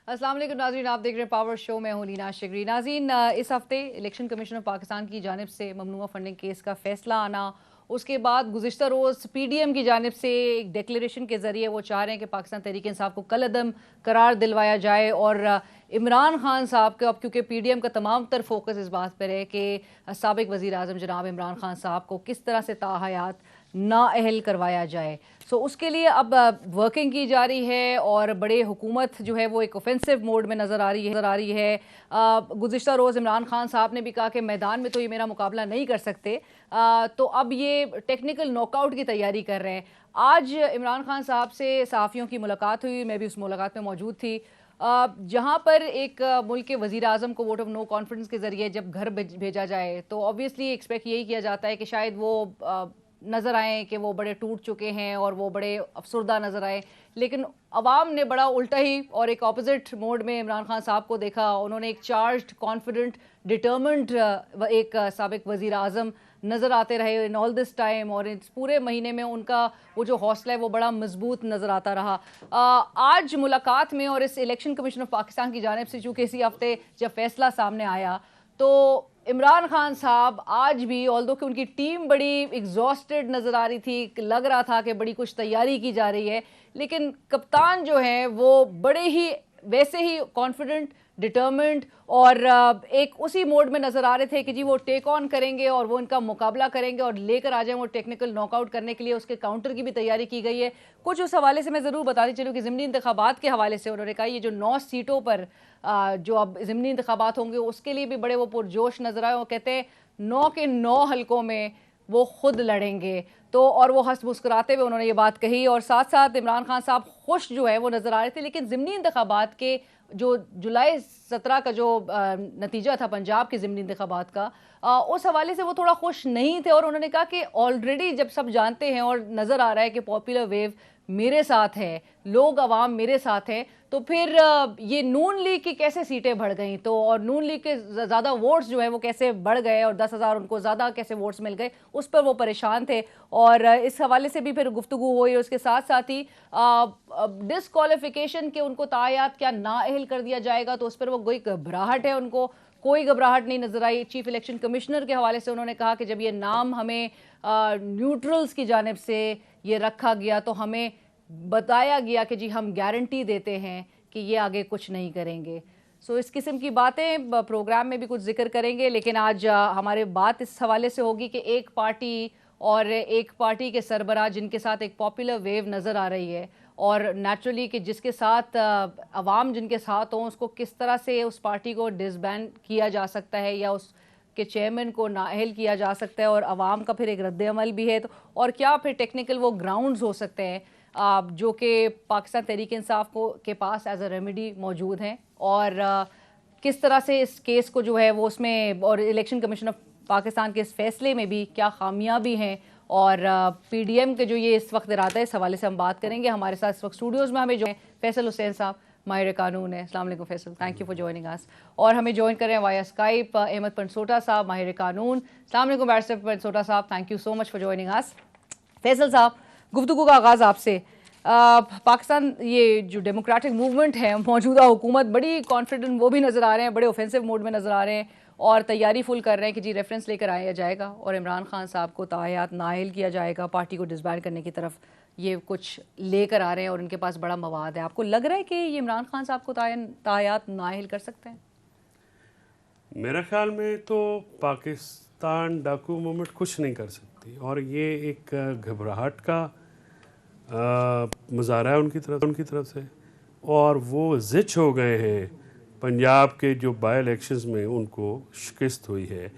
अस्सलाम वालेकुम नाज़रीन, आप देख रहे हैं पावर शो में हूं लीना शिगरी। नाज़रीन, इस हफ्ते इलेक्शन कमीशन ऑफ पाकिस्तान की जानिब से ममनुआ फंडिंग केस का फैसला आना, उसके बाद गुज़िश्ता रोज़ पीडीएम की जानिब से एक डिक्लेरेशन के ज़रिए वो चाह रहे हैं कि पाकिस्तान तहरीक इंसाफ को कलअदम करार दिलवाया जाए। और इमरान खान साहब के, अब क्योंकि पीडीएम का तमाम तर फोकस इस बात पर है कि साबिक वज़ीर आज़म जनाब इमरान खान साहब को किस तरह से ताहयात नाअहल करवाया जाए। सो उसके लिए अब वर्किंग की जा रही है और बड़े हुकूमत जो है वो एक ऑफेंसिव मोड में नज़र आ रही है। गुज़िश्ता रोज़ इमरान खान साहब ने भी कहा कि मैदान में तो ये मेरा मुकाबला नहीं कर सकते, तो अब ये टेक्निकल नॉकआउट की तैयारी कर रहे हैं। आज इमरान खान साहब से सहाफ़ियों की मुलाकात हुई, मैं भी उस मुलाकात में मौजूद थी, जहाँ पर एक मुल्क के वज़ीर आज़म को वोट ऑफ नो कॉन्फिडेंस के ज़रिए जब घर भेजा जाए तो ऑब्वियसली एक्सपेक्ट यही किया जाता है कि शायद वो नज़र आए कि वो बड़े टूट चुके हैं और वो बड़े अफसरदा नज़र आए। लेकिन अवाम ने बड़ा उल्टा ही और एक ऑपोजिट मोड में इमरान खान साहब को देखा। उन्होंने एक चार्ज्ड, कॉन्फिडेंट, डिटर्मिन्ड एक साबिक वज़ीर आज़म नज़र आते रहे इन ऑल दिस टाइम, और इस पूरे महीने में उनका वो जो हौसला है वो बड़ा मजबूत नज़र आता रहा। आज मुलाकात में और इस इलेक्शन कमीशन ऑफ पाकिस्तान की जानिब से चूँकि इसी हफ्ते जब फैसला सामने आया तो इमरान खान साहब आज भी, ऑल्दो कि उनकी टीम बड़ी एग्जॉस्टेड नज़र आ रही थी, लग रहा था कि बड़ी कुछ तैयारी की जा रही है, लेकिन कप्तान जो हैं वो बड़े ही वैसे ही कॉन्फिडेंट, डिटर्मिन्ड और एक उसी मोड में नज़र आ रहे थे कि जी वो टेक ऑन करेंगे और वो इनका मुकाबला करेंगे और लेकर आ जाएं वो टेक्निकल नॉकआउट करने के लिए। उसके काउंटर की भी तैयारी की गई है। कुछ उस हवाले से मैं ज़रूर बताती चलूँ कि ज़िमनी इंतखाबात के हवाले से उन्होंने कहा ये जो 9 सीटों पर जो अब ज़िमनी इंतखाबात होंगे उसके लिए भी बड़े वो पुरजोश नज़र आए। वो कहते हैं 9 के 9 हलकों में वो खुद लड़ेंगे। तो और वो हंस मुस्कुराते हुए उन्होंने ये बात कही, और साथ साथ इमरान खान साहब खुश जो है वो नज़र आ रहे थे। लेकिन ज़िमनी इंतखाबात के जो जुलाई 17 का जो नतीजा था पंजाब के ज़िमनी इंतखाबात का, उस हवाले से वो थोड़ा खुश नहीं थे। और उन्होंने कहा कि ऑलरेडी जब सब जानते हैं और नज़र आ रहा है कि पॉपुलर वेव मेरे साथ है, लोग अवाम मेरे साथ हैं, तो फिर ये नून लीग की कैसे सीटें बढ़ गई, तो और नून लीग के ज़्यादा वोट्स जो है वो कैसे बढ़ गए और 10,000 उनको ज़्यादा कैसे वोट्स मिल गए, उस पर वो परेशान थे। और इस हवाले से भी फिर गुफ्तगू हुई। उसके साथ साथ ही डिसक्वालिफिकेशन के उनको तायात क्या नाअहल कर दिया जाएगा, तो उस पर वो कोई घबराहट है, उनको कोई घबराहट नहीं नजर आई। चीफ इलेक्शन कमिश्नर के हवाले से उन्होंने कहा कि जब ये नाम हमें न्यूट्रल्स की जानिब से ये रखा गया तो हमें बताया गया कि जी हम गारंटी देते हैं कि ये आगे कुछ नहीं करेंगे। सो इस किस्म की बातें प्रोग्राम में भी कुछ जिक्र करेंगे, लेकिन आज हमारे बात इस हवाले से होगी कि एक पार्टी और एक पार्टी के सरबराह जिनके साथ एक पॉपुलर वेव नज़र आ रही है, और नेचुरली कि जिसके साथ अवाम जिनके साथ हों उसको किस तरह से उस पार्टी को डिसबैंड किया जा सकता है या उस के चेयरमैन को नाअहल किया जा सकता है, और अवाम का फिर एक रद्द-ए-अमल भी है। तो और क्या फिर टेक्निकल वो ग्राउंड्स हो सकते हैं जो कि पाकिस्तान तहरीक इंसाफ को के पास एज अ रेमेडी मौजूद हैं, और किस तरह से इस केस को जो है वो उसमें, और इलेक्शन कमीशन ऑफ पाकिस्तान के इस फैसले में भी क्या खामियां भी हैं, और पीडीएम के जो ये इस वक्त इरादा है, इस हवाले से हम बात करेंगे। हमारे साथ इस वक्त स्टूडियोज़ में हमें जो है फैसल हुसैन साहब माहिर कानून है। अस्सलाम वालेकुम Faisal, thank you for joining us. और हमें ज्वाइन कर रहे हैं वाया स्काइप अहमद पनसोटा साहब माहिर कानून। अस्सलाम वालेकुम बैरिस्टर पनसोटा साहब, thank you so much for joining us. Faisal साहब, गुफ्तगू का आगाज़ आपसे। पाकिस्तान ये जो डेमोक्रेटिक मूवमेंट है, मौजूदा हुकूमत बड़ी कॉन्फिडेंट वो भी नज़र आ रहे हैं, बड़े ऑफेंसिव मोड में नज़र आ रहे हैं और तैयारी फुल कर रहे हैं कि जी रेफरेंस लेकर आया जाएगा और इमरान खान साहब को तायात नाअहल किया जाएगा, पार्टी को डिसबैंड करने की तरफ ये कुछ लेकर आ रहे हैं और उनके पास बड़ा मवाद है। आपको लग रहा है कि ये इमरान खान साहब को तायात नाअहल कर सकते हैं? मेरे ख्याल में तो पाकिस्तान डाकू मूवमेंट कुछ नहीं कर सकती, और ये एक घबराहट का मुजाहरा है उनकी तरफ से, और वो ज़िच हो गए हैं। पंजाब के जो बाई इलेक्शंस में उनको शिकस्त हुई है,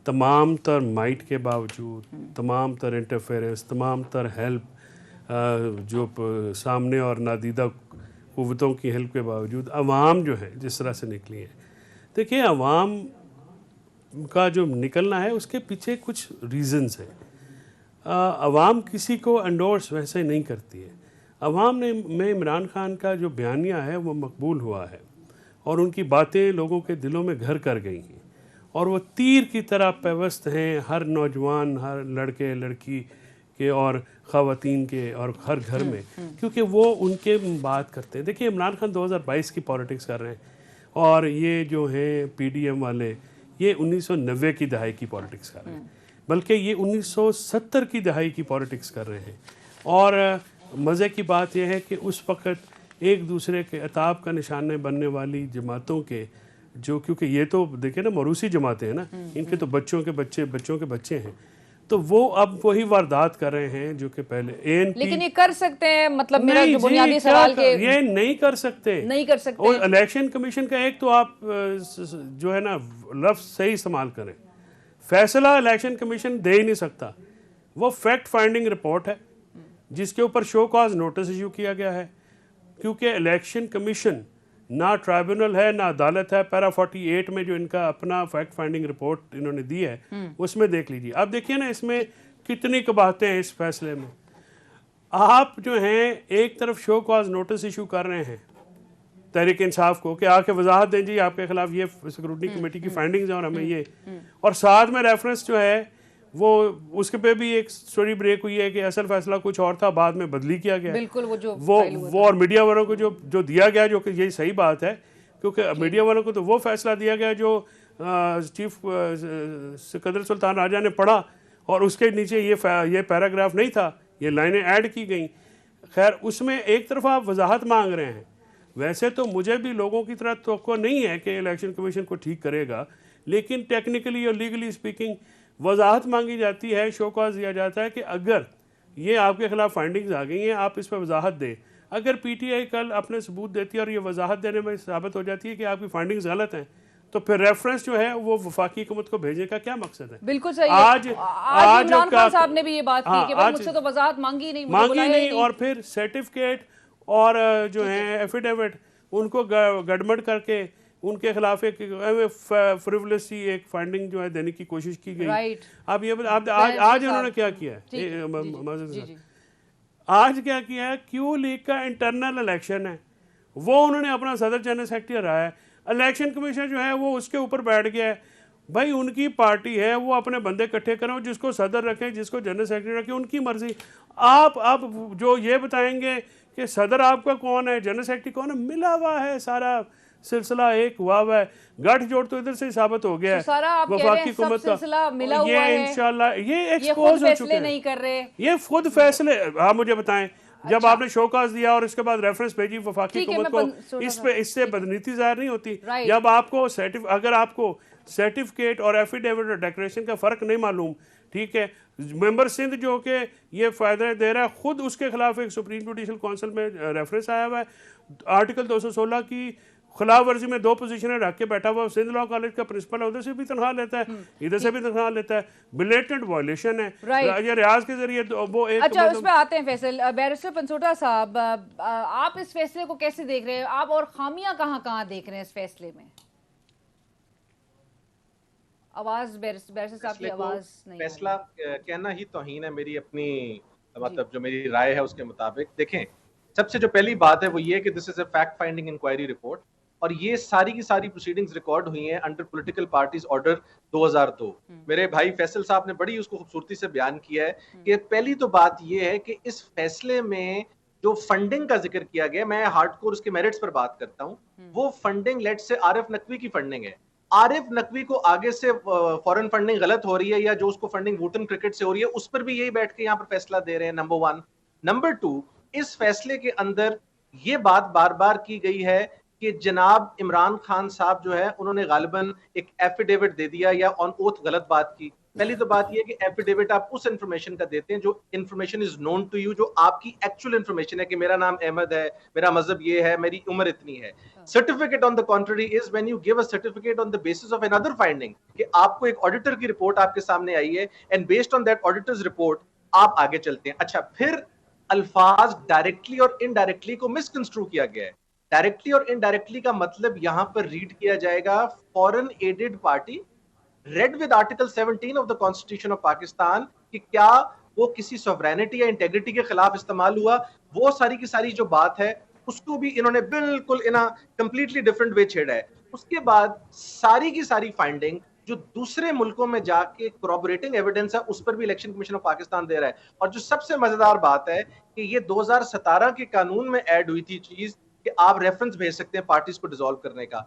तमाम तर माइट के बावजूद, तमाम तर इंटरफेरेंस, तमाम तर हेल्प जो सामने और नादीदा क़ुव्वतों की हेल्प के बावजूद अवाम जो है जिस तरह से निकली है। देखिए, अवाम का जो निकलना है उसके पीछे कुछ रीज़न्स है। अवाम किसी को एंडोर्स वैसे नहीं करती है। अवाम ने में इमरान खान का जो बयानिया है वो मकबूल हुआ है और उनकी बातें लोगों के दिलों में घर कर गई हैं, और वो तीर की तरह पेवस्त हैं हर नौजवान, हर लड़के लड़की के और ख़वातीन के और हर घर में, क्योंकि वो उनके बात करते हैं। देखिए इमरान खान 2022 की पॉलिटिक्स कर रहे हैं और ये जो हैं पीडीएम वाले ये 1990 की दहाई की पॉलिटिक्स कर रहे हैं, बल्कि ये 1970 की दहाई की पॉलिटिक्स कर रहे हैं। और मज़े की बात यह है कि उस वक़्त एक दूसरे के अताब का निशाने बनने वाली जमातों के जो, क्योंकि ये तो देखिए ना मरूसी जमातें हैं ना, इनके तो बच्चों के बच्चे हैं, तो वो अब वही वारदात कर रहे हैं जो कि पहले एएनपी। लेकिन ये कर सकते हैं, मतलब मेरा जो बुनियादी सवाल के ये नहीं कर सकते और इलेक्शन कमीशन का एक तो आप जो है ना लफ्ज़ सही इस्तेमाल करें, फैसला इलेक्शन कमीशन दे ही नहीं सकता। वो फैक्ट फाइंडिंग रिपोर्ट है जिसके ऊपर शो कॉज नोटिस इशू किया गया है, क्योंकि इलेक्शन कमीशन ना ट्राइब्यूनल है ना अदालत है। पैरा 48 में जो इनका अपना फैक्ट फाइंडिंग रिपोर्ट इन्होंने दी है उसमें देख लीजिए। अब देखिए ना इसमें कितनी कबाहतें हैं इस फैसले में। आप जो हैं एक तरफ शो कॉज नोटिस इशू कर रहे हैं तहरीक इंसाफ को कि आके वजाहत दें जी आपके खिलाफ ये सिक्योरिटी कमेटी की फाइंडिंग्स हैं और हमें ये, और साथ में रेफरेंस जो है वो उसके पे भी एक स्टोरी ब्रेक हुई है कि असल फैसला कुछ और था, बाद में बदली किया गया। बिल्कुल वो और मीडिया वालों को जो दिया गया, जो कि यही सही बात है, क्योंकि मीडिया वालों को तो वो फैसला दिया गया जो चीफ सिकंदर सुल्तान राजा ने पढ़ा और उसके नीचे ये पैराग्राफ नहीं था, ये लाइनें ऐड की गई। खैर उसमें एक तरफ आप वजाहत मांग रहे हैं, वैसे तो मुझे भी लोगों की तरह तवक्को नहीं है कि इलेक्शन कमीशन को ठीक करेगा, लेकिन टेक्निकली और लीगली स्पीकिंग वजाहत मांगी जाती है, शो कॉज दिया जाता है कि अगर ये आपके खिलाफ फाइंडिंग्स आ गई हैं आप इस पर वजाहत दें। अगर पीटीआई कल अपने सबूत देती है और ये वजाहत देने में साबित हो जाती है कि आपकी फाइंडिंग्स गलत हैं, तो फिर रेफरेंस जो है वो वफाकी हुकूमत को भेजने का क्या मकसद है? बिल्कुल सही। आज इमरान खान साहब ने भी ये बात की कि भाई मुझसे तो वजाहत मांगी नहीं, और फिर सर्टिफिकेट और जो है एफिडेविट उनको गड़बड़ करके उनके खिलाफ एक फ्रिवलेसी एक फाइंडिंग जो है देने की कोशिश की गई। अब ये आज उन्होंने क्या किया है, आज क्या किया है, क्यू लीग का इंटरनल इलेक्शन है, वो उन्होंने अपना सदर जनरल सेक्रेटरी हराया है। इलेक्शन कमीशन जो है वो उसके ऊपर बैठ गया है। भाई उनकी पार्टी है, वो अपने बंदे इकट्ठे करें, जिसको सदर रखें, जिसको जनरल सेक्रेटरी रखें, उनकी मर्जी। आप अब जो ये बताएंगे कि सदर आपका कौन है, जनरल सेक्रेटरी कौन है, मिला हुआ है सारा सिलसिला एक हुआ हुआ है, गठजोड़ तो इधर से साबित हो गया है। वफाकी हुकूमत का ये इंशाल्लाह ये एक्सपोज हो चुके हैं, नहीं कर रहे, ये खुद फैसले। आप मुझे बताएं, जब आपने शोकाज दिया और इसके बाद रेफरेंस भेजी वफाकी हुकूमत को, इससे बदनीति जाहिर नहीं होती। जब आपको अगर आपको सर्टिफिकेट और एफिडेविट और डिक्लेरेशन का फर्क नहीं मालूम, ठीक है, मेंबर सिंध जो कि ये फायदा दे रहा है, खुद उसके खिलाफ एक सुप्रीम जुडिशल काउंसिल में रेफरेंस आया हुआ है, आर्टिकल 216 की खिलाफ वर्जी में 2 पोजीशनें रख के बैठा हुआ। सिंध लॉ कॉलेज का प्रिंसिपल है, उधर से भी तनख्वाह लेता है, इधर से भी तनख्वाह लेता है, ब्लेटेंट वायलेशन है। ये रियाज के जरिए वो एक। अच्छा उसमें आते हैं फैसल। बैरिस्टर पंसोटा साहब, आप इस फैसले को कैसे देख रहे हैं, आप और खामियां कहाँ देख रहे हैं इस फैसले में? आवाज बैरिस्टर साहब की आवाज नहीं। फैसला कहना ही तौहीन है मेरी अपनी, मतलब जो मेरी राय है उसके मुताबिक। देखें, सबसे जो पहली बात है वो ये कि this is a fact finding inquiry report, और ये सारी की सारी प्रोसीडिंग्स रिकॉर्ड हुई हैं अंडर पॉलिटिकल पार्टीज ऑर्डर 2002। मेरे भाई फैसल साहब ने बड़ी उसको खूबसूरती से बयान किया है कि पहली तो बात ये है कि इस फैसले में जो फंडिंग का जिक्र किया गया, मैं हार्डकोर उसके मेरिट्स पर बात करता हूँ, वो फंडिंग लेट से आरिफ नकवी की फंडिंग है। आरिफ नकवी को आगे से फॉरेन फंडिंग गलत हो रही है या जो उसको फंडिंग वुटन क्रिकेट से हो रही है, उस पर भी यही बैठ के यहाँ पर फैसला दे रहे हैं, नंबर 1। नंबर 2, इस फैसले के अंदर ये बात बार बार की गई है कि जनाब इमरान खान साहब जो है उन्होंने गालिबन एक एफिडेविट दे दिया या ऑन ओथ गलत बात की। पहली तो बात ये कि एफिडेविट आप उस इंफॉर्मेशन का देते हैं जो information is known to you, जो आपकी एक्चुअल इंफॉर्मेशन है कि मेरा नाम अहमद है, मेरा मजहब ये है, मेरी उम्र इतनी है। Certificate on the contrary is when you give a certificate on the basis of another finding, कि आपको एक ऑडिटर की रिपोर्ट आपके सामने आई है and based on that auditors report आप आगे चलते हैं। अच्छा, फिर अल्फाज डायरेक्टली और इनडायरेक्टली को मिसकंस्ट्रू किया गया है। डायरेक्टली और इनडायरेक्टली का मतलब यहां पर रीड किया जाएगा foreign aided party read with article 17 of the constitution of Pakistan, कि क्या वो किसी सॉवरेनिटी या इंटेग्रिटी के खिलाफ इस्तेमाल हुआ, वो सारी की सारी जो बात है उसको भी इन्होंने बिल्कुल इन अ कंप्लीटली डिफरेंट वे छेड़ा है। उसके बाद सारी की सारी फाइंडिंग जो दूसरे मुल्कों में जाके corroborating एविडेंस है उस पर भी इलेक्शन कमीशन ऑफ पाकिस्तान दे रहा है। और जो सबसे मजेदार बात है कि ये 2017 के कानून में ऐड हुई थी चीज कि आप रेफरेंस भेज सकते हैं पार्टीज को डिसॉल्व करने का।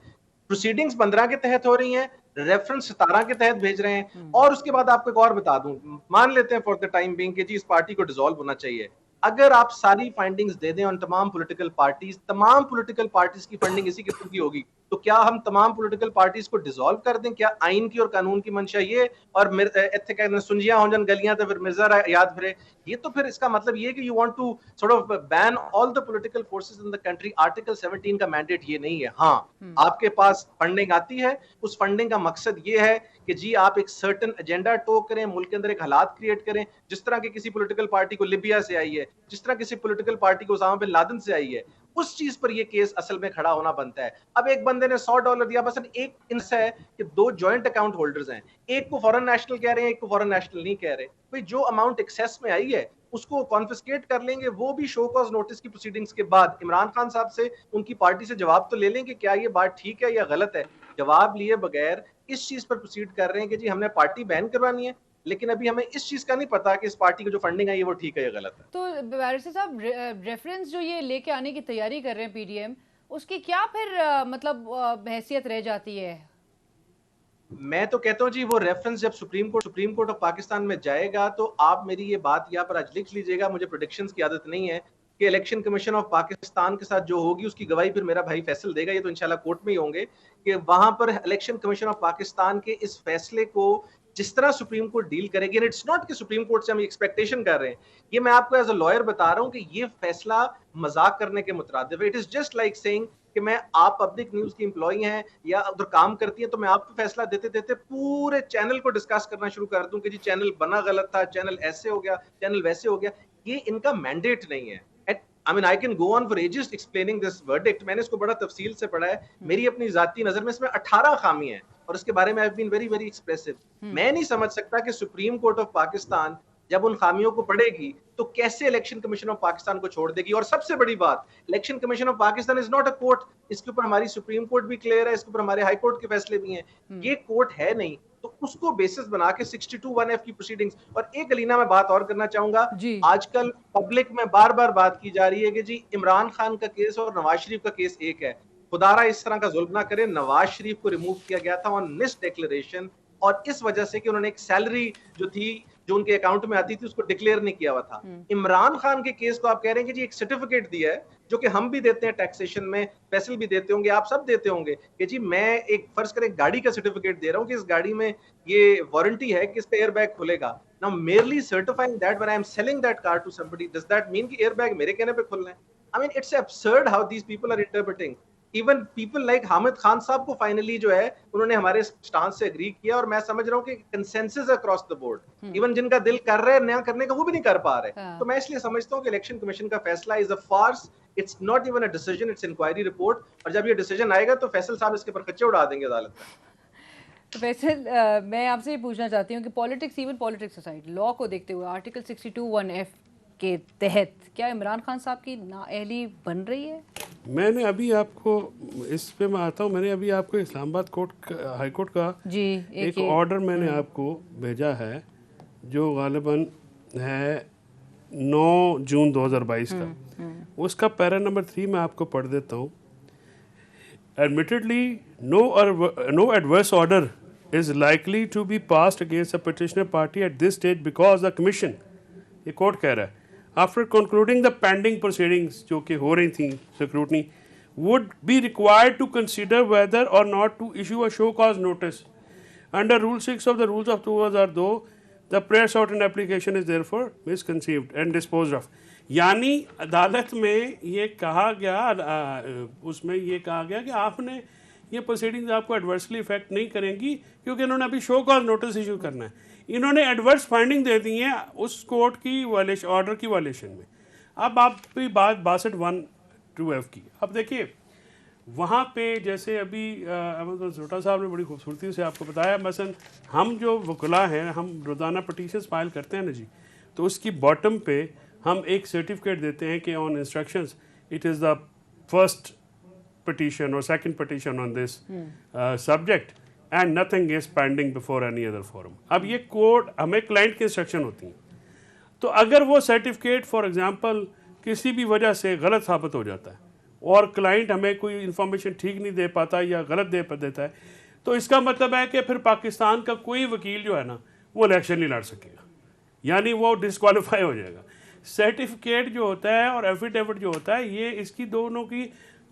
प्रोसीडिंग्स 15 के तहत हो रही हैं, रेफरेंस 17 के तहत भेज रहे हैं। और उसके बाद आपको एक और बता दूं, मान लेते हैं फॉर द टाइम बीइंग कि जी इस पार्टी को डिसॉल्व होना चाहिए। अगर आप सारी फाइंडिंग्स दे दें ऑन तमाम पॉलिटिकल पार्टीज की फंडिंग इसी किस्म की होगी, तो क्या हम तमाम पॉलिटिकल पार्टीज को डिसॉल्व कर दें? क्या आइन की और कानून की मंशा ये और इत्थे कहते सुंजियां हो जान गलियां तो फिर मिर्जा याद फिरे? ये तो फिर इसका मतलब ये कि you want to sort of ban all the political forces in the country. Article 17 का मैंडेट ये नहीं है। हाँ, आपके पास फंडिंग आती है, उस फंडिंग का मकसद ये है कि जी आप एक सर्टेन एजेंडा टो करें, मुल्क के अंदर एक हालात क्रिएट करें, जिस तरह की किसी पॉलिटिकल पार्टी को लिबिया से आई है, जिस तरह किसी पॉलिटिकल पार्टी को उसामा बिन लादेन से आई है, उस चीज पर ये केस असल में खड़ा होना बनता है। अब एक बंदे ने $100 दिया, बस एक इनसे है कि 2 जॉइंट अकाउंट होल्डर्स हैं, एक को फॉरेन नेशनल कह रहे हैं, एक को फॉरेन नेशनल नहीं कह रहे। भाई जो अमाउंट एक्सेस में आई है उसको कॉन्फिस्केट कर लेंगे, वो भी शो कॉज नोटिस की प्रोसीडिंग्स के बाद इमरान खान साहब से उनकी पार्टी से जवाब तो ले लेंगे क्या ये बात ठीक है या गलत है। जवाब लिए बगैर इस चीज पर प्रोसीड कर रहे हैं कि जी हमने पार्टी बैन करवानी है, लेकिन अभी हमें इस चीज का नहीं पता कि इस पार्टी की जो फंडिंग है वो ठीक है या गलत है। तो बैरिस्टर साहब, रेफरेंस जो ये लेके आने की तैयारी कर रहे हैं पीडीएम, उसकी क्या फिर मतलब हैसियत रह जाती है? मैं तो कहता हूँ जी वो रेफरेंस जब सुप्रीम कोर्ट ऑफ पाकिस्तान में जाएगा तो आप मेरी ये बात यहाँ पर आज लिख लीजिएगा। मुझे प्रेडिक्शंस की आदत नहीं है कि इलेक्शन कमीशन ऑफ पाकिस्तान के साथ जो होगी उसकी गवाही फिर मेरा भाई फैसल देगा, ये तो इंशाल्लाह कोर्ट में ही होंगे कि वहां पर इलेक्शन कमीशन ऑफ पाकिस्तान के इस फैसले को जिस तरह सुप्रीम कोर्ट डील करेगी। इट्स नॉट कि सुप्रीम कोर्ट से हम एक्सपेक्टेशन कर रहे हैं, ये मैं आपको एज अ लॉयर बता रहा हूं कि ये फैसला मजाक करने के मुतरादिफ है। It is just like saying कि मैं आप पब्लिक न्यूज की एम्प्लॉई हैं या उधर काम करती हैं तो मैं आपको फैसला देते देते पूरे चैनल को डिस्कस करना शुरू कर दूं कि जी चैनल बना गलत था, चैनल ऐसे हो गया, चैनल वैसे हो गया। ये इनका मैंडेट नहीं है। I mean, I can go on for ages explaining this verdict. मैंने इसको बड़ा तफसील से पढ़ा है। मेरी अपनी जाती नजर में इसमें 18 खामी है और इसके बारे में I've been very very expressive. मैं नहीं समझ सकता कि सुप्रीम कोर्ट ऑफ पाकिस्तान जब उन खामियों को पढ़ेगी तो कैसे इलेक्शन कमीशन ऑफ पाकिस्तान को छोड़ देगी। और सबसे बड़ी बात, election commission of Pakistan is not a court. इसके ऊपर हमारी सुप्रीम कोर्ट भी क्लियर है, इसके ऊपर हमारे हाई कोर्ट के फैसले भी हैं। ये कोर्ट है नहीं, तो उसको बेसिस बना के 62(1)(f) की प्रोसीडिंग्स। और एक अलीना मैं बात और करना चाहूंगा, आजकल पब्लिक में बार बार बात की जा रही है कि जी इमरान खान का केस और नवाज शरीफ का केस एक है। खुदारा इस तरह का जुल्म ना करे। नवाज शरीफ को रिमूव किया गया था ऑन मिस डिक्लेरेशन और इस वजह से कि उन्होंने एक सैलरी जो थी जो उनके अकाउंट में आती थी उसको डिक्लेयर नहीं किया हुआ था। इमरान खान के केस को आप कह रहे हैं कि जी एक सर्टिफिकेट दिया है जो कि हम भी देते हैं टैक्सेशन में, फैसल भी देते होंगे, आप सब देते होंगे कि जी मैं एक फर्ज करें गाड़ी का सर्टिफिकेट दे रहा हूं कि इस गाड़ी में ये वारंटी है कि इसका एयरबैग खुलेगा। Now merely certifying that when I am selling that car to somebody, does that mean कि एयरबैग मेरे कहने पे खुलना है? I mean it's absurd how these people are interpreting. Even people like Hamid Khan साहब को फाइनली जो है उन्होंने हमारे स्टांस से एग्री किया और मैं समझ रहा हूँ कि consensus across the board. Even जिनका दिल कर रहे हैं नया करने का वो भी नहीं कर पा रहे। तो मैं इसलिए समझता हूँ कि इलेक्शन कमीशन का फैसला is a farce. It's not even a decision, it's inquiry report. और जब ये डिसीजन आएगा तो फैसल साहब इसके पर खच्चे उड़ा देंगे अदालत में। तो वैसे मैं आपसे ये पूछना चाहती हूँ कि politics, even politics society law को देखते हुए आर्टिकल 62(1)(f) के तहत क्या इमरान खान साहब की नाअहली बन रही है? मैंने अभी आपको इस पे मैं आता हूँ, मैंने अभी आपको इस्लामाबाद कोर्ट हाई कोर्ट का जी एक ऑर्डर मैंने आपको भेजा है जो गालिबन है 9 जून 2022 का। उसका पैरा नंबर 3 मैं आपको पढ़ देता हूँ। Admittedly, no adverse order is likely to be passed against a petitioner party at this stage because the commission, ये कोर्ट कह रहा है, after concluding the pending proceedings जो कि हो रही थी scrutiny, would be required to consider whether or not to issue a show cause notice. Under Rule 6 of the Rules of 2002, the prior certain application is therefore misconceived and disposed of. यानी अदालत में ये कहा गया, उसमें ये कहा गया कि आपने ये प्रोसीडिंग्स आपको एडवर्सली इफेक्ट नहीं करेंगी क्योंकि इन्होंने अभी शो कॉज नोटिस इशू करना है। इन्होंने एडवर्स फाइंडिंग दे दी है उस कोर्ट की वायलेशन, ऑर्डर की वायलेशन में। अब आपकी बात 62(1)(f) की। अब देखिए वहाँ पे जैसे अभी अहमद छोटा साहब ने बड़ी खूबसूरती से आपको बताया, मसलन हम जो वकला हैं हम रोज़ाना पटिशन्स फाइल करते हैं ना जी, तो उसकी बॉटम पे हम एक सर्टिफिकेट देते हैं कि on instructions it is the first petition और second petition on this subject and nothing is pending before any other forum. अब ये कोर्ट हमें क्लाइंट की इंस्ट्रक्शन होती हैं, तो अगर वो सर्टिफिकेट फॉर एग्जांपल किसी भी वजह से गलत साबित हो जाता है और क्लाइंट हमें कोई इन्फॉर्मेशन ठीक नहीं दे पाता या गलत दे देता है, तो इसका मतलब है कि फिर पाकिस्तान का कोई वकील जो है ना वो इलेक्शन नहीं लड़ सकेगा, यानी वो डिस्क्वालीफाई हो जाएगा। सर्टिफिकेट जो होता है और एफिडेविट जो होता है, ये इसकी दोनों की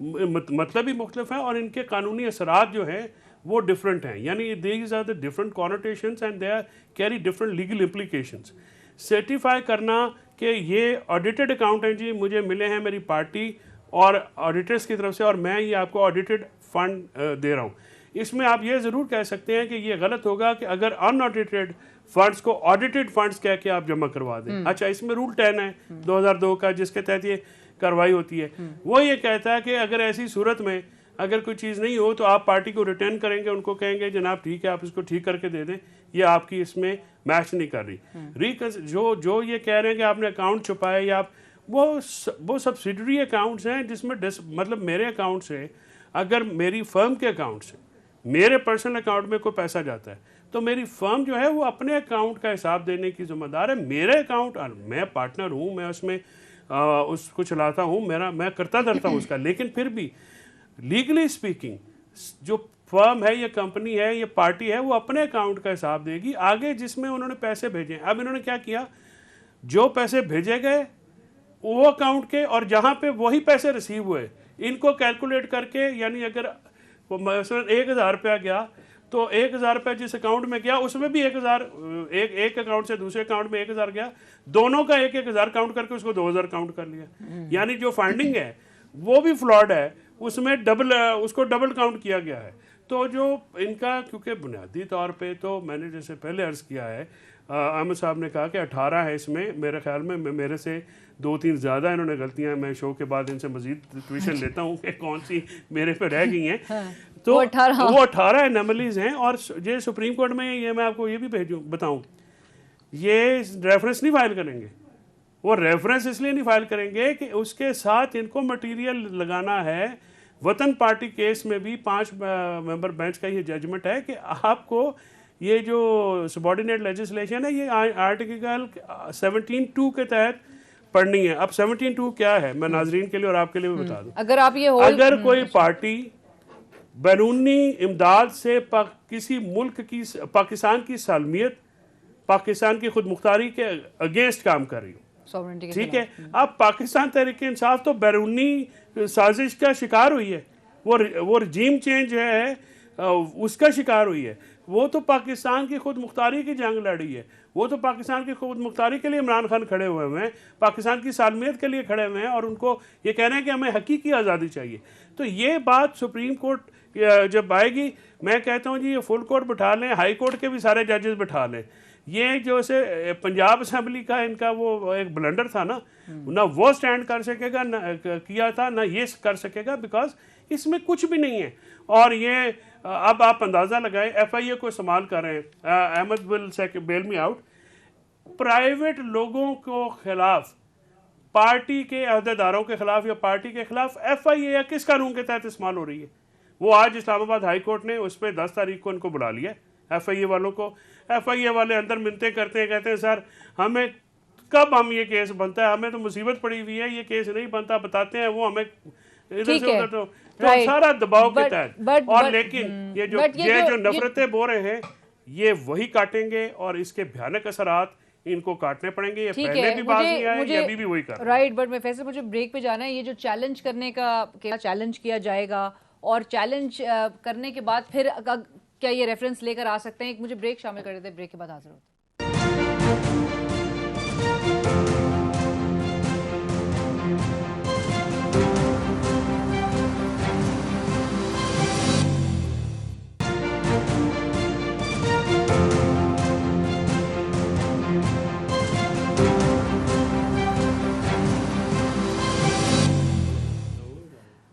मतलब ही मुख्तलिफ है और इनके कानूनी असरात जो हैं वो डिफरेंट हैं, यानी these are the different connotations and they are carry different legal implications. Certify करना कि ये ऑडिटेड अकाउंट हैं जी, मुझे मिले हैं मेरी पार्टी और ऑडिटर्स की तरफ से और मैं ये आपको ऑडिटेड फंड दे रहा हूँ, इसमें आप ये ज़रूर कह सकते हैं कि ये गलत होगा कि अगर अनऑडिटेड फंड्स को ऑडिटेड फंड्स कह के आप जमा करवा दें। अच्छा, इसमें रूल 10 है 2002 का, जिसके तहत ये कार्रवाई होती है। वो ये कहता है कि अगर ऐसी सूरत में अगर कोई चीज़ नहीं हो तो आप पार्टी को रिटर्न करेंगे, उनको कहेंगे जनाब ठीक है आप इसको ठीक करके दे दें, ये आपकी इसमें मैच नहीं कर रही। जो ये कह रहे हैं कि आपने अकाउंट छुपाए या आप वो सब्सिडरी अकाउंट्स हैं जिसमें मतलब मेरे अकाउंट से अगर मेरी फर्म के अकाउंट से मेरे पर्सनल अकाउंट में कोई पैसा जाता है तो मेरी फर्म जो है वो अपने अकाउंट का हिसाब देने की जिम्मेदार है। मेरे अकाउंट, मैं पार्टनर हूँ, मैं उसमें उसको चलाता हूँ, मैं करता धरता हूँ उसका, लेकिन फिर भी लीगली स्पीकिंग जो फर्म है, ये कंपनी है, ये पार्टी है, वो अपने अकाउंट का हिसाब देगी आगे जिसमें उन्होंने पैसे भेजे। अब इन्होंने क्या किया, जो पैसे भेजे गए वो अकाउंट के और जहाँ पे वही पैसे रिसीव हुए इनको कैलकुलेट करके, यानी अगर 1,000 रुपया गया तो 1,000 रुपया जिस अकाउंट में गया उसमें भी 1,000, एक अकाउंट से दूसरे अकाउंट में 1,000 गया, दोनों का 1,000 काउंट करके उसको 2,000 काउंट कर लिया। यानी जो फाइंडिंग है वो भी फ्लॉड है, उसमें उसको डबल काउंट किया गया है। तो जो इनका, क्योंकि बुनियादी तौर पे तो मैंने जैसे पहले अर्ज़ किया है, अहमद साहब ने कहा कि 18 है इसमें, मेरे ख्याल में मेरे से 2-3 ज़्यादा इन्होंने गलतियां, मैं शो के बाद इनसे मजीद ट्यूशन लेता हूँ कि कौन सी मेरे पे रह गई हैं। हाँ, तो वो 18 एनोमलीज हैं और ये सुप्रीम कोर्ट में, ये मैं आपको ये भी बताऊँ, ये रेफरेंस नहीं फाइल करेंगे। वो रेफरेंस इसलिए नहीं फाइल करेंगे कि उसके साथ इनको मटेरियल लगाना है। वतन पार्टी केस में भी 5 मेंबर बेंच का ये जजमेंट है कि आपको ये जो सबॉर्डिनेट लेजिस्लेशन है ये आर्टिकल 17(2) के तहत पढ़नी है। अब 17(2) क्या है, मैं नाजरीन के लिए और आपके लिए भी बता दूं। अगर कोई पार्टी बैरूनी इमदाद से किसी मुल्क की, पाकिस्तान की सालमियत, पाकिस्तान की खुद मुख्तारी के अगेंस्ट काम कर रही हो, ठीक है, अब पाकिस्तान तहरीक इंसाफ तो बैरूनी साजिश का शिकार हुई है, वो रजीम चेंज है उसका शिकार हुई है, वो तो पाकिस्तान की खुद मुख्तारी की जंग लड़ी है, वो तो पाकिस्तान की खुद मुख्तारी के लिए इमरान खान खड़े हुए हैं, पाकिस्तान की सालमियत के लिए खड़े हुए हैं और उनको ये कह रहे हैं कि हमें हकीकी आज़ादी चाहिए। तो ये बात सुप्रीम कोर्ट जब आएगी, मैं कहता हूँ जी ये फुल कोर्ट बिठा लें, हाई कोर्ट के भी सारे जजेस बिठा लें। ये जो से पंजाब असम्बली का इनका वो एक ब्लंडर था ना वो स्टैंड कर सकेगा, ना किया था, ना ये कर सकेगा, बिकॉज इसमें कुछ भी नहीं है। और ये अब आप अंदाज़ा लगाएं, FIA को इस्तेमाल कर रहे हैं, Ahmed will bail me out, private लोगों को खिलाफ, पार्टी के अहदेदारों के खिलाफ या पार्टी के खिलाफ FIA या किस कानून के तहत इस्तेमाल हो रही है। वो आज इस्लामाबाद हाई कोर्ट ने उस पर 10 तारीख को इनको बुला लिया, FIA वालों को। FIA वाले अंदर मिन्नतें करते हैं, कहते हैं सर हमें कब हम ये केस बनता है, हमें तो मुसीबत पड़ी हुई है, ये केस नहीं बनता, बताते हैं वो हमें इधर से उधर, तो सारा दबाव के तहत। और लेकिन ये जो नफरतें बो रहे हैं ये वही काटेंगे और इसके भयानक असरात इनको काटने पड़ेंगे। ये पहले भी बात नहीं आया, ये अभी भी वही कर राइट। बट मैं फैसल, मुझे ब्रेक पे जाना है। ये जो चैलेंज करने का चैलेंज किया जाएगा और चैलेंज करने के बाद फिर क्या ये रेफरेंस लेकर आ सकते हैं, एक मुझे ब्रेक शामिल कर देते हैं, ब्रेक के बाद हाजिर होते हैं।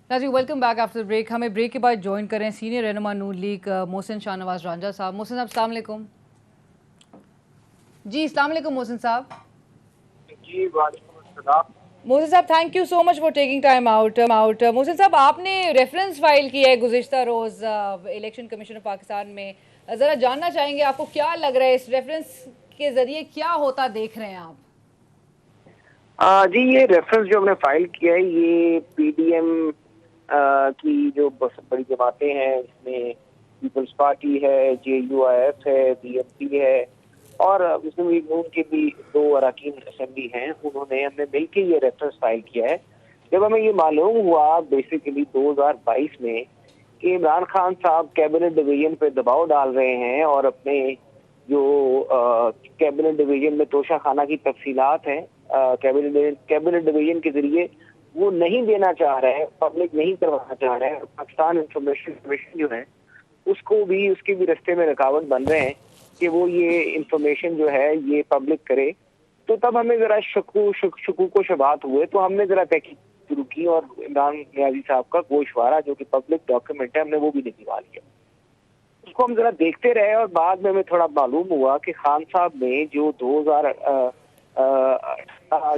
नाज़रीन, वेलकम बैक आफ्टर ब्रेक। हमें ब्रेक के बाद ज्वाइन करें सीनियर रहनुमा नून लीग मोहसिन शाहनवाज रांझा साहब। मोहसिन साहब अस्सलाम वालेकुम। जी अस्सलाम वालेकुम मोहसिन साहब। जी वालेकुम अस्सलाम। मोहसिन साहब, thank you so much for taking time out. Mohsin साहब, आपने रेफरेंस फाइल किया है गुज़िश्ता रोज़ इलेक्शन कमीशन ऑफ पाकिस्तान में, ज़रा जानना चाहेंगे आपको क्या लग रहा है इस रेफरेंस के ज़रिए क्या होता देख रहे हैं आप? जी, ये रेफरेंस जो हमने फाइल किया है ये पीडीएम की जो बड़ी जमातें हैं, इसमें पीपल्स पार्टी है, जेयूआईएफ है, बीएमपी है और मुस्लिम लीग नून के भी 2 अरकान असेंबली हैं, हमने मिलकर ये रेफरेंस फाइल किया है। जब हमें ये मालूम हुआ बेसिकली 2022 में कि इमरान खान साहब कैबिनेट डिवीजन पे दबाव डाल रहे हैं और अपने जो कैबिनेट डिवीजन में तोशाखाना की तफसीलात हैं, कैबिनेट डिवीजन के जरिए वो नहीं देना चाह रहे हैं, पब्लिक नहीं करवाना चाह रहे हैं। पाकिस्तान इंफॉर्मेशन कमीशन जो है उसके भी रास्ते में रुकावट बन रहे हैं कि वो ये इंफॉर्मेशन जो है ये पब्लिक करे। तो तब हमें जरा शकूक व शुबहात हुए, तो हमने जरा तहकीक शुरू की और इमरान नियाजी साहब का गोशवारा जो कि पब्लिक डॉक्यूमेंट है, हमने वो भी निकलवा लिया। उसको हम जरा देखते रहे और बाद में हमें थोड़ा मालूम हुआ कि खान साहब ने जो 2000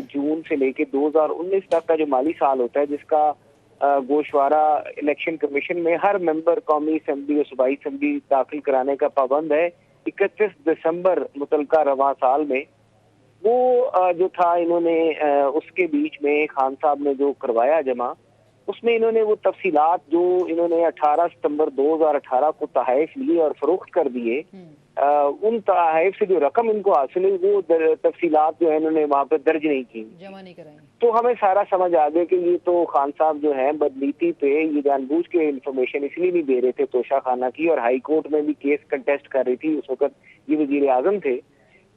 जून से लेके 2019 तक का जो माली साल होता है, जिसका गोशवारा इलेक्शन कमीशन में हर मेंबर कौमी असेंबली और सूबाई असेंबली दाखिल कराने का पाबंद है, 31 दिसंबर मुतलका रवा साल में वो जो था, इन्होंने उसके बीच में खान साहब ने जो करवाया जमा, उसमें इन्होंने वो तफसीलात जो इन्होंने 18 सितंबर 2018 को तहफ़ लिए और फरोख्त कर दिए, उन तहफ़ से जो रकम इनको हासिल हुई वो तफसीलात जो है इन्होंने वहाँ पर दर्ज नहीं की, जमा नहीं कराई। तो हमें सारा समझ आ गया कि ये तो खान साहब जो हैं बदनीति पे ये जानबूझ के इंफॉर्मेशन इसलिए नहीं दे रहे थे तोशाखाना की, और हाई कोर्ट में भी केस कंटेस्ट कर रही थी। उस वक्त ये वजीर आजम थे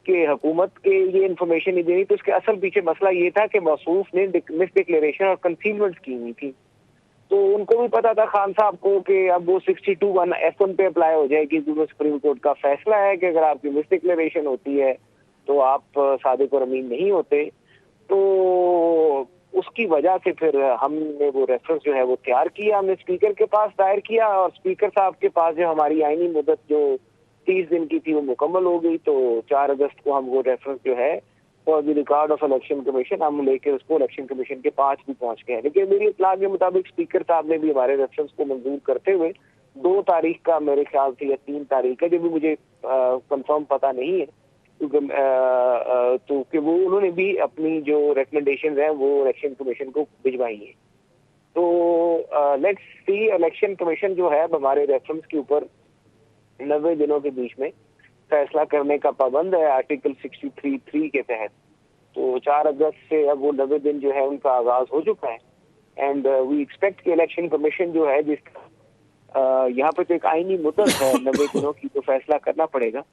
कि हुकूमत के ये इन्फॉर्मेशन नहीं देनी, तो उसके असल पीछे मसला ये था कि मौसूफ ने मिस डिक्लेरेशन और कंसीलमेंट की हुई थी। तो उनको भी पता था खान साहब को कि अब वो 62(1) पे अप्लाई हो जाएगी, क्योंकि सुप्रीम कोर्ट का फैसला है कि अगर आपकी मिस डिक्लेरेशन होती है तो आप सादिक और अमीन नहीं होते। तो उसकी वजह से फिर हमने वो रेफरेंस जो है वो तैयार किया, हमने स्पीकर के पास दायर किया और स्पीकर साहब के पास जो हमारी आईनी मुद्दत जो 30 दिन की थी वो मुकम्मल हो गई। तो 4 अगस्त को हम वो रेफरेंस जो है for the record of election commission हम लेकर उसको इलेक्शन कमीशन के पास भी पहुंच गए। लेकिन मेरी इत्तला के मुताबिक स्पीकर साहब ने भी हमारे रेफरेंस को मंजूर करते हुए 2 तारीख का मेरे ख्याल से या 3 तारीख है, जो भी मुझे कंफर्म पता नहीं है, तो कि वो उन्होंने भी अपनी जो रिकमेंडेशन है वो इलेक्शन कमीशन को भिजवाई है। तो लेट्स सी, इलेक्शन कमीशन जो है हमारे रेफरेंस के ऊपर 90 दिनों के बीच में फैसला करने का पाबंद है आर्टिकल 63(3) के तहत। तो 4 अगस्त से अब वो 90 दिन जो है उनका आगाज हो चुका है एंड वी एक्सपेक्ट कि इलेक्शन कमीशन जो है जिसका यहाँ पे तो एक आईनी मुद्दत है 90 दिनों की, तो फैसला करना पड़ेगा।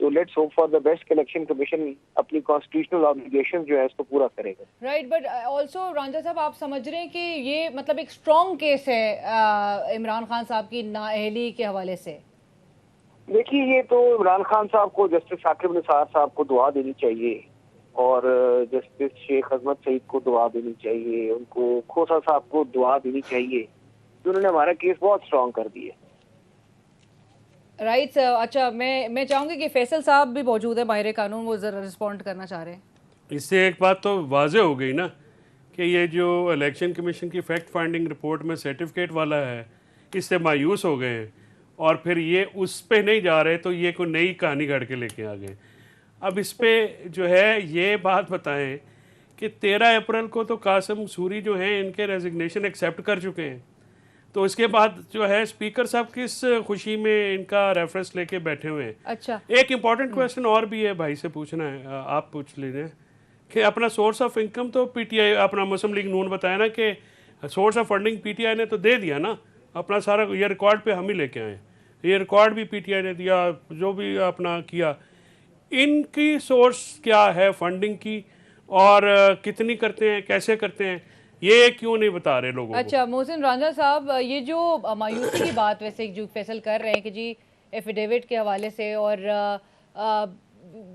तो let's hope for the best, election commission अपनी कॉन्स्टिट्यूशनल ऑब्लिगेशन जो है इसको पूरा करेगा। राइट, बट ऑल्सो रांझा साहब, आप समझ रहे हैं कि ये मतलब एक स्ट्रॉन्ग केस है इमरान खान साहब की नाअहली के हवाले से? देखिए, ये तो इमरान खान साहब को, जस्टिस साकिब निसार साहब को दुआ देनी चाहिए और जस्टिस शेख अजमत सईद को दुआ देनी चाहिए, उनको खोसा साहब को दुआ देनी चाहिए, उन्होंने हमारा केस बहुत स्ट्रॉन्ग कर दिया। Right sir. अच्छा, मैं चाहूंगी कि फैसल साहब भी मौजूद है, माहिर कानून, वो जरा रिस्पॉन्ड करना चाह रहे हैं। इससे एक बात तो वाजे हो गई ना कि ये जो इलेक्शन कमीशन की फैक्ट फाइंडिंग रिपोर्ट में सर्टिफिकेट वाला है, इससे मायूस हो गए हैं और फिर ये उस पे नहीं जा रहे, तो ये कोई नई कहानी गढ़ के लेके आ गए। अब इस पे जो है ये बात बताएं कि 13 अप्रैल को तो कासिम सूरी जो हैं इनके रेजिग्नेशन एक्सेप्ट कर चुके हैं, तो इसके बाद जो है स्पीकर साहब किस खुशी में इनका रेफरेंस लेके बैठे हुए हैं। अच्छा, एक इम्पॉर्टेंट क्वेश्चन और भी है, भाई से पूछना है, आप पूछ लीजिए कि अपना सोर्स ऑफ इनकम तो पीटीआई, अपना मुस्लिम लीग नून बताया ना कि सोर्स ऑफ फंडिंग पीटीआई ने तो दे दिया ना, अपना सारा ये रिकॉर्ड पे हम ही लेके आए, ये रिकॉर्ड भी पीटीआई ने दिया, जो भी अपना किया। इनकी सोर्स क्या है फंडिंग की और कितनी करते हैं, कैसे करते हैं, ये क्यों नहीं बता रहे लोगों को? अच्छा मोहसिन रांझा साहब, ये जो मायूसी की बात वैसे जो फैसल कर रहे हैं कि जी एफिडेविट के हवाले से, और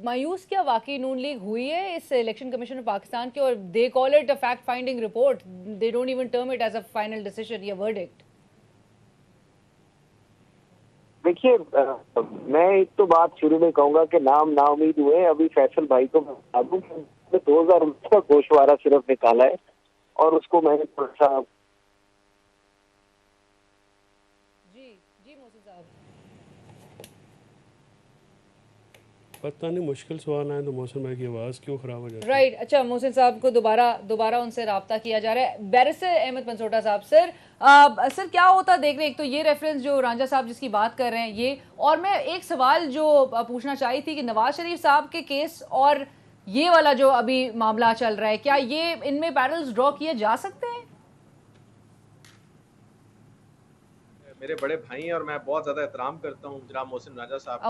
मायूस क्या वाकई नून लीग हुई है इस इलेक्शन कमीशन ऑफ पाकिस्तान के, और they call it a fact finding report, they don't even term it as a final decision या वर्डिक्ट। देखिए, मैं एक तो बात शुरू में कहूंगा कि नाम नाउमीद हुए। अभी फैसल भाई को मैं बता दूं कि 2019 का गोशवारा सिर्फ निकाला है और उसको मैंने थोड़ा सा जी जी मोहसिन साहब। पता नहीं, मुश्किल सवाल आए तो मौसम भाई की आवाज़ क्यों ख़राब हो जाती है। राइट, अच्छा मोहसिन साहब को दोबारा उनसे राब्ता किया जा रहा है। बैरिस्टर अहमद पनसोटा साहब, सर क्या होता देख रहे हैं, एक तो ये रेफरेंस जो रांझा साहब जिसकी बात कर रहे हैं ये, और मैं एक सवाल जो पूछना चाही थी कि नवाज शरीफ साहब के केस और ये वाला जो अभी मामला चल रहा है, क्या ये इनमें पैरल्स ड्रॉ किए जा सकते हैं? मेरे बड़े भाई हैं और मैं बहुत ज्यादा एहतराम करता हूँ जनाब मोहसिन राजा साहब का।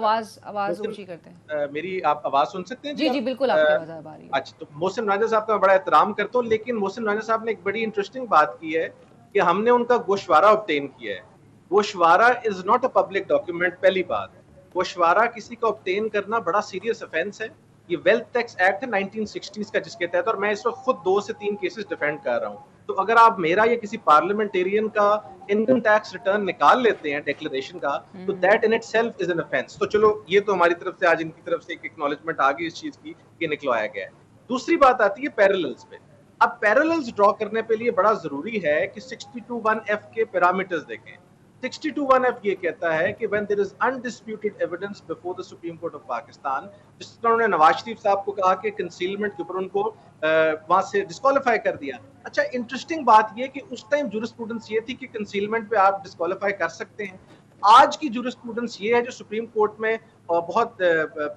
आवाज ऊंची करते हैं। मेरी आप आवाज सुन सकते हैं जी जी बिल्कुल, आपकी आवाज आ रही है। अच्छा, तो मोहसिन राजा साहब का मैं बड़ा एहतराम करता हूँ, लेकिन मोहसिन राजा साहब ने एक बड़ी इंटरेस्टिंग बात की है कि हमने उनका गोशवारा ऑब्टेन किया है। गोशवारा is not a public document. पहली बात, गोशवारा किसी का ऑब्टेन करना बड़ा सीरियस ऑफेंस है। ये वेल्थ टैक्स एक्ट है 1960s का, जिसके तहत, और मैं इस वक्त खुद 2 से 3 केसेस डिफेंड कर रहा हूँ। तो अगर आप मेरा या किसी पार्लियामेंटेरियन का इनकम टैक्स रिटर्न निकाल लेते हैं डिक्लेरेशन का, तो that in itself is an offence. तो चलो, ये तो हमारी तरफ से आज इनकी तरफ से एक एक्नॉलेजमेंट आ गई इस चीज की कि निकलवाया गया है। दूसरी बात आती है पैरेलल्स पे। अब पैरेलल्स ड्रॉ करने के लिए बड़ा जरूरी है कि 62(1)(f) के पैरामीटर्स देखें। 62(1)(f) ये कहता है कि when there is undisputed evidence before the Supreme Court of Pakistan, जिस तरह उन्होंने नवाज शरीफ साहब को कहा कि कंसीलमेंट के ऊपर उनको वहां से डिस्क्वालीफाई कर दिया। अच्छा, इंटरेस्टिंग बात ये कि उस टाइम जूरिस्प्रूडेंस ये थी कि कंसीलमेंट पे आप डिस्क्वालीफाई कर सकते हैं। आज की जूरिस्प्रूडेंस ये है जो सुप्रीम कोर्ट में बहुत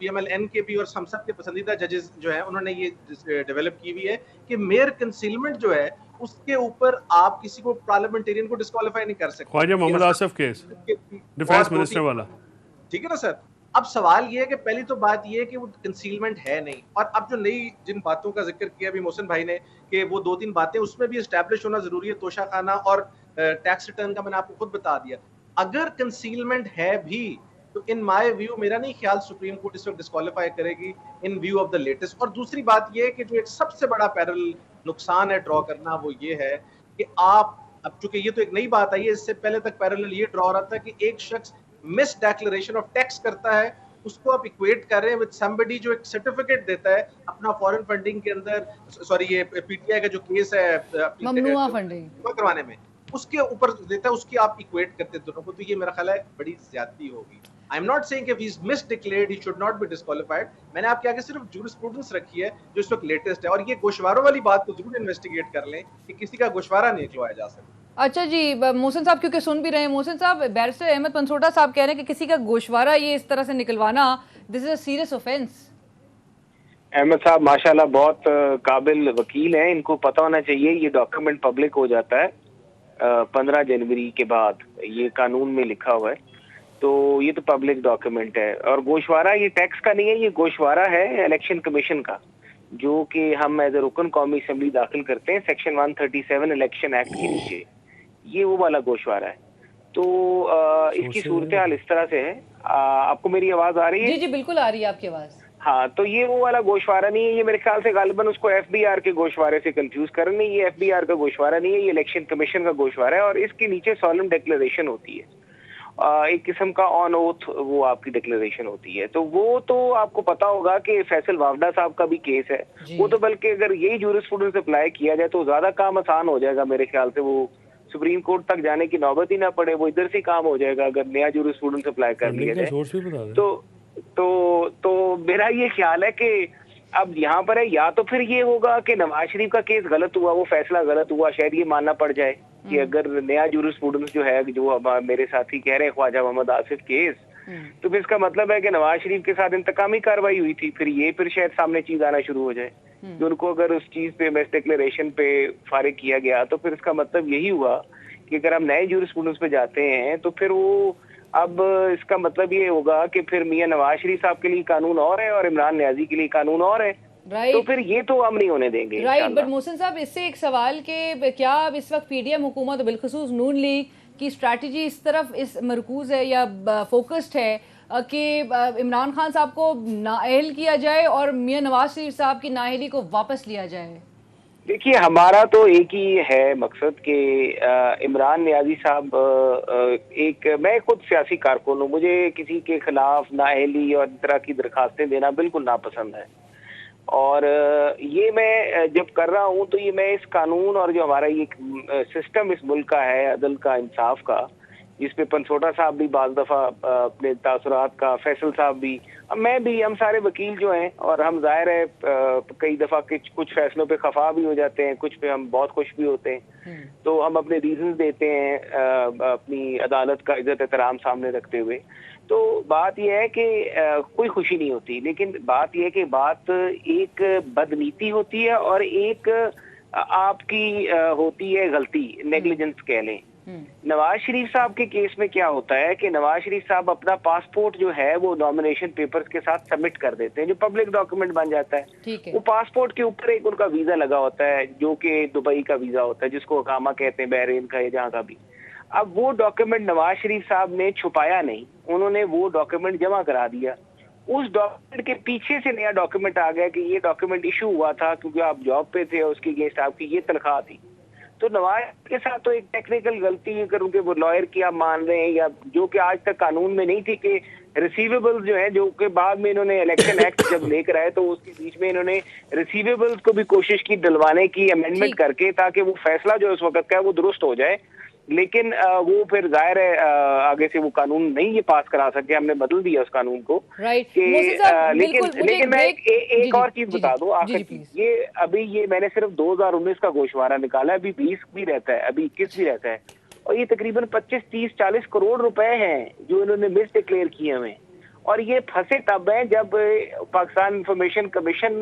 PMLN के भी और हम सब के पसंदीदा जजेस जो है उन्होंने ये डेवलप की हुई है कि मेयर कंसीलमेंट जो है उसके ऊपर आप किसी को पार्लियामेंटेरियन को डिस्क्वालीफाई नहीं कर सकते। Khawaja Mohammad Asif case, defence minister वाला, ठीक है ना सर। अब सवाल ये है कि पहली तो बात ये है कि वो कंसीलमेंट है नहीं, और अब जो नई जिन बातों का जिक्र किया अभी मोहसिन भाई ने कि वो 2-3 बातें उसमें भी एस्टैब्लिश होना जरूरी है, तोशाखाना और टैक्स रिटर्न का मैंने आपको खुद बता दिया। अगर कंसीलमेंट है भी तो इन माय व्यू मेरा नहीं ख्याल सुप्रीम कोर्ट इस वक्त डिस्क्वालीफाई करेगी इन व्यू ऑफ द लेटेस्ट। और दूसरी बात ये है कि जो एक सबसे बड़ा पैरेलल नुकसान है ड्रॉ करना, वो ये है कि आप, अब चूंकि ये तो एक नई बात आई है, इससे पहले तक पैरेलल ये ड्रॉ रहा था कि एक शख्स मिस डेक्लेरेशन ऑफ टैक्स करता है, उसको आप इक्वेट कर रहे हैं विद समबडी जो एक सर्टिफिकेट देता है अपना फॉरेन फंडिंग के अंदर, सॉरी ये PTI का जो केस है ममनुआ फंडिंग करवाने में, उसके ऊपर देता है, उसकी आप इक्वेट करते हैं दोनों को। तो ये मेरा ख्याल है बड़ी ज्यादती होगी। I am not saying if he is misdeclared he should not be disqualified। मैंने आपके आगे सिर्फ जूरिस्प्रूडेंस रखी है जो इस वक्त लेटेस्ट है, और ये गोशवारों वाली बात को जरूर इन्वेस्टिगेट कर लें कि किसी का गोशवारा नहीं निकलवाया जा सकता। अच्छा जी, मोहसिन साहब क्योंकि सुन भी रहे हैं, मोहसिन साहब, बैरिस्टर अहमद पनसोटा साहब कह रहे हैं कि किसी का गोशवारा ये इस तरह से निकलवाना, this is a serious offence. Ahmed साहब माशाल्लाह बहुत काबिल वकील हैं, इनको पता होना चाहिए ये डॉक्यूमेंट पब्लिक हो जाता है 15 जनवरी के बाद, ये कानून में लिखा हुआ है, तो ये तो पब्लिक डॉक्यूमेंट है। और गोशवारा ये टैक्स का नहीं है, ये गोशवारा है इलेक्शन कमीशन का, जो कि हम एज ए रुकन कौमी असेंबली दाखिल करते हैं सेक्शन 137 इलेक्शन एक्ट के नीचे, ये वो वाला गोशवारा है। तो इसकी सूरत हाल इस तरह से है। आपको मेरी आवाज आ रही है? जी जी बिल्कुल आ रही है आपकी आवाज। हाँ, तो ये वो वाला गोशवारा नहीं है, ये मेरे ख्याल से गालिबन उसको FBR के गोशवारे से कंफ्यूज कर रहे हैं। ये FBR का गोशवारा नहीं है, ये इलेक्शन कमीशन का गोशवारा है, और इसके नीचे सॉलम डिक्लेरेशन होती है, एक किस्म का ऑन ओथ वो आपकी डिक्लेरेशन होती है। तो वो तो आपको पता होगा कि फैसल वावडा साहब का भी केस है, वो तो बल्कि अगर यही जूरिस्प्रूडेंस अप्लाई किया जाए तो ज्यादा काम आसान हो जाएगा मेरे ख्याल से, वो सुप्रीम कोर्ट तक जाने की नौबत ही ना पड़े, वो इधर से काम हो जाएगा अगर नया जूरिस्प्रूडेंस अप्लाई कर लिया जाए। तो मेरा ये ख्याल है कि अब यहाँ पर है, या तो फिर ये होगा कि नवाज शरीफ का केस गलत हुआ, वो फैसला गलत हुआ, शायद ये मानना पड़ जाए कि अगर नया जूरिस्प्रूडेंस जो है, जो अब मेरे साथी कह रहे हैं ख्वाजा मोहम्मद आसिफ केस, तो फिर इसका मतलब है कि नवाज शरीफ के साथ इंतकामी कार्रवाई हुई थी, फिर शायद सामने चीज आना शुरू हो जाए कि उनको अगर उस चीज पे मिस डिक्लेरेशन पे फारिग किया गया, तो फिर इसका मतलब यही हुआ कि अगर हम नए जूरिस्प्रूडेंस पे जाते हैं तो फिर वो, अब इसका मतलब ये होगा कि फिर मियां नवाज शरीफ साहब के लिए कानून और है और इमरान न्याजी के लिए कानून और है, तो फिर ये तो हम नहीं होने देंगे। राइट, बट मोहसिन साहब इससे एक सवाल के क्या अब इस वक्त PDM हुकूमत और बिलखुसूस नून लीग की स्ट्रैटेजी इस तरफ इस मरकूज है या फोकस्ड है कि इमरान खान साहब को नाअहल किया जाए और मियां नवाज शरीफ साहब की नाअहली को वापस लिया जाए? देखिए, हमारा तो एक ही है मकसद कि इमरान नियाजी साहब, मैं खुद सियासी कारकुन हूँ, मुझे किसी के खिलाफ नाअहली और इस तरह की दरखास्तें देना बिल्कुल नापसंद है। और ये मैं जब कर रहा हूँ तो ये मैं इस कानून और जो हमारा ये सिस्टम इस मुल्क का है, अदल का, इंसाफ का, जिसपे पंसोटा साहब भी बाज़ दफ़ा अपने तासुरात का, फैसल साहब भी, मैं भी, हम सारे वकील जो हैं, और हम ज़ाहिर है कई दफ़ा कुछ फैसलों पे खफा भी हो जाते हैं, कुछ पे हम बहुत खुश भी होते हैं, तो हम अपने रीजंस देते हैं अपनी अदालत का इज्जत एहतराम सामने रखते हुए। तो बात यह है कि कोई खुशी नहीं होती, लेकिन बात यह है कि बात एक बदनीति होती है और एक आपकी होती है गलती, नेग्लिजेंस कह लें। नवाज शरीफ साहब के केस में क्या होता है कि नवाज शरीफ साहब अपना पासपोर्ट जो है वो नॉमिनेशन पेपर्स के साथ सबमिट कर देते हैं, जो पब्लिक डॉक्यूमेंट बन जाता है। वो पासपोर्ट के ऊपर एक उनका वीजा लगा होता है, जो कि दुबई का वीजा होता है, जिसको अकामा कहते हैं, बहरीन का या जहाँ का भी। अब वो डॉक्यूमेंट नवाज शरीफ साहब ने छुपाया नहीं, उन्होंने वो डॉक्यूमेंट जमा करा दिया। उस डॉक्यूमेंट के पीछे से नया डॉक्यूमेंट आ गया कि ये डॉक्यूमेंट इशू हुआ था क्योंकि आप जॉब पे थे और उसकी अगेंस्ट आपकी ये तनख्वाह थी। तो नवाज के साथ तो एक टेक्निकल गलती अगर उनके वो लॉयर की आप मान रहे हैं, या जो कि आज तक कानून में नहीं थी, कि रिसीवेबल्स जो है, जो कि बाद में इन्होंने इलेक्शन एक्ट जब लेकर आए तो उसके बीच में इन्होंने रिसीवेबल्स को भी कोशिश की डलवाने की, अमेंडमेंट करके, ताकि वो फैसला जो उस वक्त का है वो दुरुस्त हो जाए। लेकिन वो फिर जाहिर है आगे से वो कानून नहीं ये पास करा सके, हमने बदल दिया उस कानून को। लेकिन मैं एक और चीज बता दूं आखिर की, ये अभी ये मैंने सिर्फ 2019 का गोशवारा निकाला, अभी 20 भी रहता है, अभी 21 भी रहता है, और ये तकरीबन 25, 30, 40 करोड़ रुपए हैं जो इन्होंने मिस डिक्लेयर किए हुए। और ये फंसे तब है जब पाकिस्तान इंफॉर्मेशन कमीशन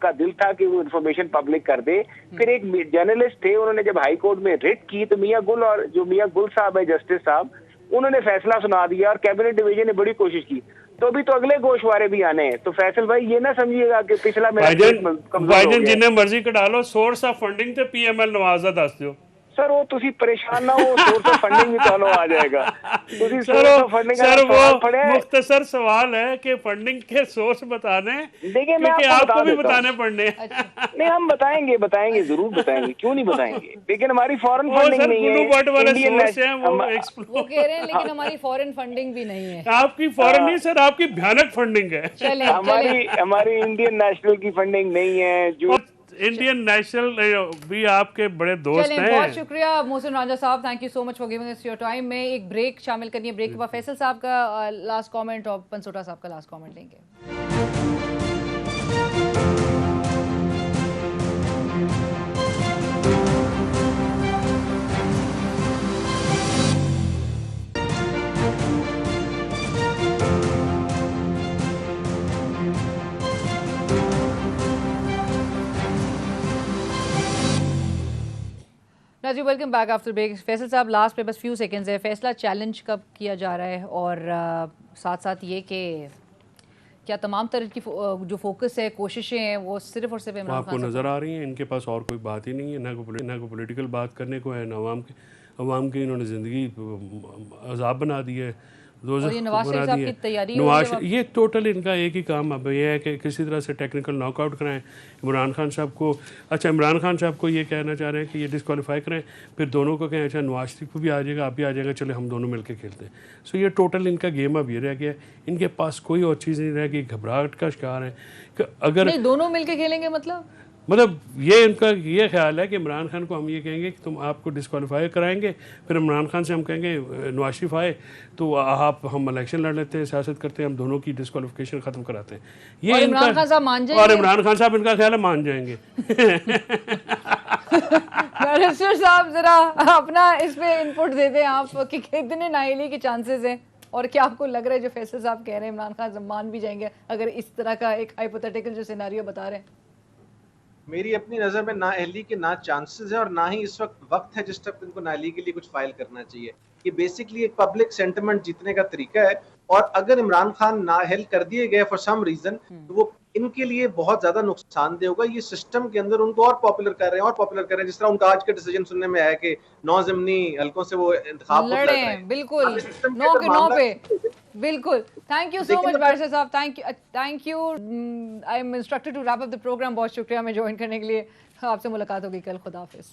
का दिल था कि वो इंफॉर्मेशन पब्लिक कर दे। फिर एक जर्नलिस्ट थे, उन्होंने जब हाई कोर्ट में रिट की तो मियां गुल, और जो मियां गुल साहब है जस्टिस साहब, उन्होंने फैसला सुना दिया और कैबिनेट डिवीजन ने बड़ी कोशिश की। तो अभी तो अगले गोशवारे भी आने हैं। तो फैसल भाई ये ना समझिएगा कि पिछला भाईजान जिन्हें मर्जी कटा लो, सोर्स ऑफ फंडिंग ते पीएमएल नवाज दा दस दियो। सर वो तुसी परेशान ना हो, सोर्स ऑफ फंडिंग भी तो आ जाएगा। सर वो मुख्तसर सवाल है कि फंडिंग के सोर्स बताने, क्योंकि आपको भी बताने पड़ने। नहीं, हम बताएंगे जरूर बताएंगे, क्यों नहीं बताएंगे। लेकिन हमारी फॉरेन फंडिंग नहीं है, वो कह रहे हैं, लेकिन हमारी फॉरेन फंडिंग भी नहीं है। आपकी फॉरेन नहीं सर, आपकी भयानक फंडिंग है। हमारी इंडियन नेशनल की फंडिंग नहीं है। जो इंडियन नेशनल भी आपके बड़े दोस्त हैं। बहुत शुक्रिया मोहसिन रांझा साहब, thank you so much for giving us your time. में एक ब्रेक शामिल करनी है, ब्रेक के बाद फैसल साहब का लास्ट कमेंट और पंसोटा साहब का लास्ट कमेंट लेंगे। जी welcome back after break. Faisal साहब लास्ट पे बस फ्यू सेकंड्स है, फैसला चैलेंज कब किया जा रहा है, और साथ साथ ये कि क्या तमाम तरह की जो फोकस है, कोशिशें हैं, वो सिर्फ और सिर्फ इमरान खान आपको नज़र आ रही हैं? इनके पास और कोई बात ही नहीं है, ना कोई पॉलिटिकल बात करने को है, ना अवाम की इन्होंने ज़िंदगी अजाब बना दी है, और ये नवाज शरीफ साहब की तैयारी, ये टोटल इनका एक ही काम अब ये है कि किसी तरह से टेक्निकल नॉकआउट कराएं इमरान खान साहब को। अच्छा, इमरान खान साहब को ये कहना चाह रहे हैं कि ये डिस्क्वालीफाई करें, फिर दोनों को कहें अच्छा नवाज शरीफ को भी आ जाएगा, आप भी आ जाएगा, चले हम दोनों मिलकर खेलते हैं। सो ये टोटल इनका गेम अब ये रह गया, इनके पास कोई और चीज़ नहीं रह गई, घबराहट का शिकार है कि अगर नहीं दोनों मिलकर खेलेंगे, मतलब ये इनका ये ख्याल है कि इमरान खान को हम ये कहेंगे कि तुम आपको डिस्क्वालीफाई कराएंगे, फिर इमरान खान से हम कहेंगे नवाज शरीफ आए तो हम इलेक्शन लड़ लेते हैं, सियासत करते हैं, हम दोनों की डिस्क्वालिफिकेशन ख़त्म कराते हैं। ये और इमरान खान साहब मान जाएंगे, और इमरान खान साहब इनका ख्याल है मान जाएंगे। बैरिस्टर साहब जरा अपना इस पे इनपुट दे दें आप कि कितने नाअहली के चांसेस हैं, और क्या आपको लग रहा है जो फैसल साहब कह रहे हैं इमरान खान मान भी जाएंगे अगर इस तरह का एक हाइपोथेटिकल जो सिनेरियो बता रहे हैं? मेरी अपनी नज़र में नाअहली के ना चांसेस है और ना ही इस वक्त है जिस वक्त इनको नाअहली के लिए कुछ फाइल करना चाहिए। ये बेसिकली एक पब्लिक सेंटिमेंट जीतने का तरीका है, और अगर इमरान खान नाअहल कर दिए गए फॉर सम रीजन तो वो इनके लिए बहुत ज्यादा नुकसानदेह होगा। ये सिस्टम के अंदर उनको और पॉपुलर कर रहे हैं, और पॉपुलर कर रहे हैं। जिस तरह उनका आज के डिसीजन सुनने में आया कि 9 ज़िमनी हल्कों से वो इंतखाब लड़ रहे हैं, बिल्कुल सिस्टम 9 के 9 पे, बिल्कुल। Thank you so much barrister साहब, thank you. I am instructed to wrap up the programme. बहुत शुक्रिया हमें ज्वाइन करने के लिए। आपसे मुलाकात होगी कल। खुदा हाफिज।